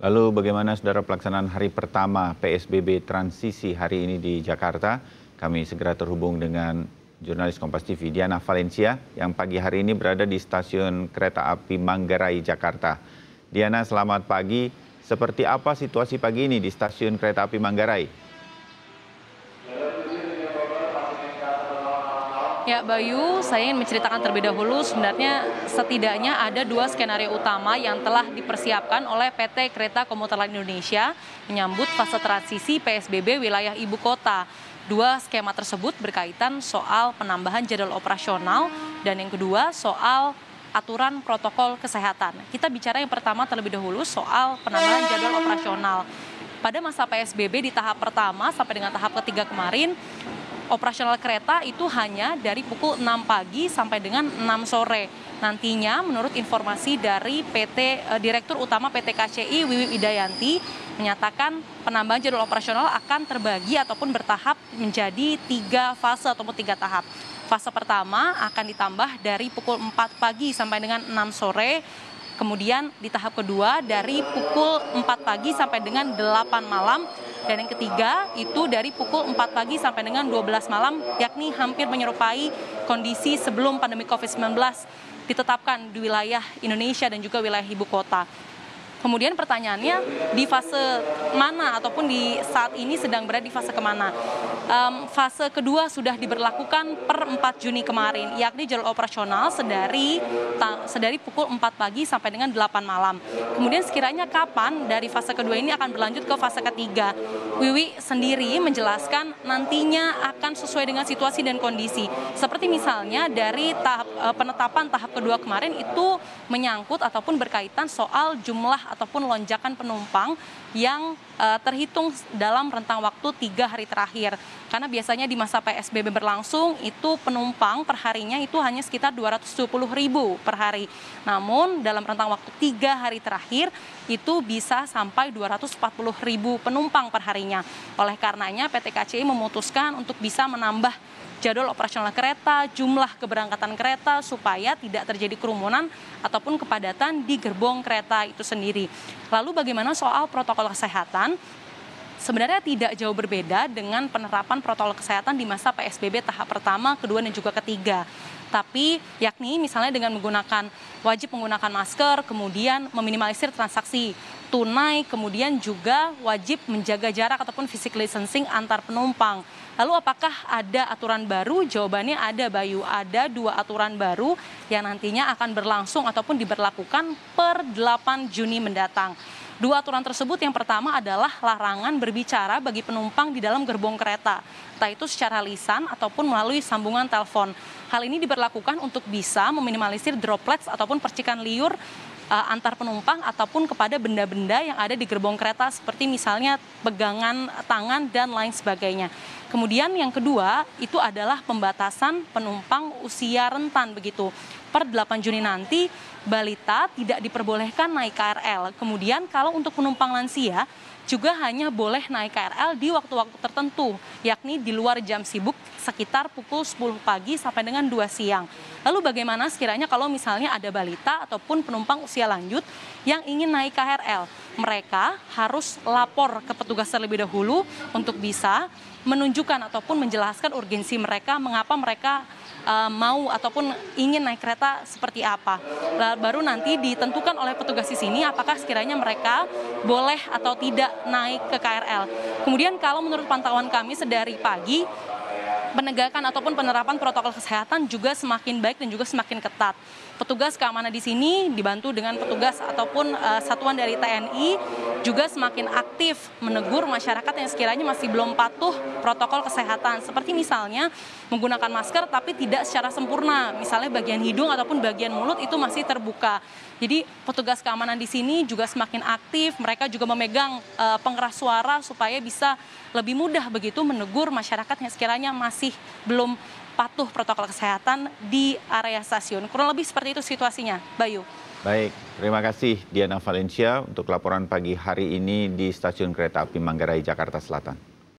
Lalu bagaimana saudara pelaksanaan hari pertama PSBB transisi hari ini di Jakarta? Kami segera terhubung dengan jurnalis Kompas TV Diana Valencia yang pagi hari ini berada di stasiun kereta api Manggarai, Jakarta. Diana, selamat pagi. Seperti apa situasi pagi ini di stasiun kereta api Manggarai? Ya Bayu, saya ingin menceritakan terlebih dahulu sebenarnya setidaknya ada dua skenario utama yang telah dipersiapkan oleh PT Kereta Komuter Lain Indonesia menyambut fase transisi PSBB wilayah ibu kota. Dua skema tersebut berkaitan soal penambahan jadwal operasional dan yang kedua soal aturan protokol kesehatan. Kita bicara yang pertama terlebih dahulu soal penambahan jadwal operasional. Pada masa PSBB di tahap pertama sampai dengan tahap ketiga kemarin, operasional kereta itu hanya dari pukul 6 pagi sampai dengan 6 sore. Nantinya menurut informasi dari Direktur Utama PT KCI Wiwi Widayanti menyatakan penambahan jadwal operasional akan terbagi ataupun bertahap menjadi 3 fase ataupun 3 tahap. Fase pertama akan ditambah dari pukul 4 pagi sampai dengan 6 sore. Kemudian di tahap kedua dari pukul 4 pagi sampai dengan 8 malam. Dan yang ketiga itu dari pukul 4 pagi sampai dengan 12 malam, yakni hampir menyerupai kondisi sebelum pandemi COVID-19 ditetapkan di wilayah Indonesia dan juga wilayah ibu kota. Kemudian pertanyaannya di fase mana ataupun di saat ini sedang berada di fase kemana? Fase kedua sudah diberlakukan per 4 Juni kemarin, yakni jadwal operasional sedari pukul 4 pagi sampai dengan 8 malam. Kemudian sekiranya kapan dari fase kedua ini akan berlanjut ke fase ketiga? Wiwi sendiri menjelaskan nantinya akan sesuai dengan situasi dan kondisi. Seperti misalnya dari penetapan tahap kedua kemarin itu menyangkut ataupun berkaitan soal jumlah ataupun lonjakan penumpang yang terhitung dalam rentang waktu 3 hari terakhir. Karena biasanya di masa PSBB berlangsung itu penumpang perharinya itu hanya sekitar 270.000 per hari. Namun dalam rentang waktu 3 hari terakhir itu bisa sampai 240.000 penumpang per harinya. Oleh karenanya PT KCI memutuskan untuk bisa menambah jadwal operasional kereta, jumlah keberangkatan kereta supaya tidak terjadi kerumunan ataupun kepadatan di gerbong kereta itu sendiri. Lalu bagaimana soal protokol kesehatan? Sebenarnya tidak jauh berbeda dengan penerapan protokol kesehatan di masa PSBB tahap pertama, kedua, dan juga ketiga. Tapi yakni misalnya dengan wajib menggunakan masker, kemudian meminimalisir transaksi tunai, kemudian juga wajib menjaga jarak ataupun physical distancing antar penumpang. Lalu apakah ada aturan baru? Jawabannya ada, Bayu. Ada 2 aturan baru yang nantinya akan berlangsung ataupun diberlakukan per 8 Juni mendatang. 2 aturan tersebut yang pertama adalah larangan berbicara bagi penumpang di dalam gerbong kereta, entah itu secara lisan ataupun melalui sambungan telepon. Hal ini diberlakukan untuk bisa meminimalisir droplets ataupun percikan liur antar penumpang ataupun kepada benda-benda yang ada di gerbong kereta seperti misalnya pegangan tangan dan lain sebagainya. Kemudian yang kedua itu adalah pembatasan penumpang usia rentan begitu. Per 8 Juni nanti balita tidak diperbolehkan naik KRL. Kemudian kalau untuk penumpang lansia juga hanya boleh naik KRL di waktu-waktu tertentu, yakni di luar jam sibuk sekitar pukul 10 pagi sampai dengan 2 siang. Lalu bagaimana sekiranya kalau misalnya ada balita ataupun penumpang usia lanjut yang ingin naik KRL? Mereka harus lapor ke petugas terlebih dahulu untuk bisa menunjukkan ataupun menjelaskan urgensi mereka, mengapa mereka mau ataupun ingin naik kereta seperti apa. Baru nanti ditentukan oleh petugas di sini apakah sekiranya mereka boleh atau tidak naik ke KRL. Kemudian kalau menurut pantauan kami sedari pagi, penegakan ataupun penerapan protokol kesehatan juga semakin baik dan juga semakin ketat. Petugas keamanan di sini dibantu dengan petugas ataupun satuan dari TNI juga semakin aktif menegur masyarakat yang sekiranya masih belum patuh protokol kesehatan. Seperti misalnya menggunakan masker tapi tidak secara sempurna. Misalnya bagian hidung ataupun bagian mulut itu masih terbuka. Jadi petugas keamanan di sini juga semakin aktif. Mereka juga memegang pengeras suara supaya bisa lebih mudah begitu menegur masyarakat yang sekiranya masih belum patuh protokol kesehatan di area stasiun. Kurang lebih seperti itu situasinya, Bayu. Baik, terima kasih Diana Valencia untuk laporan pagi hari ini di Stasiun Kereta Api Manggarai, Jakarta Selatan.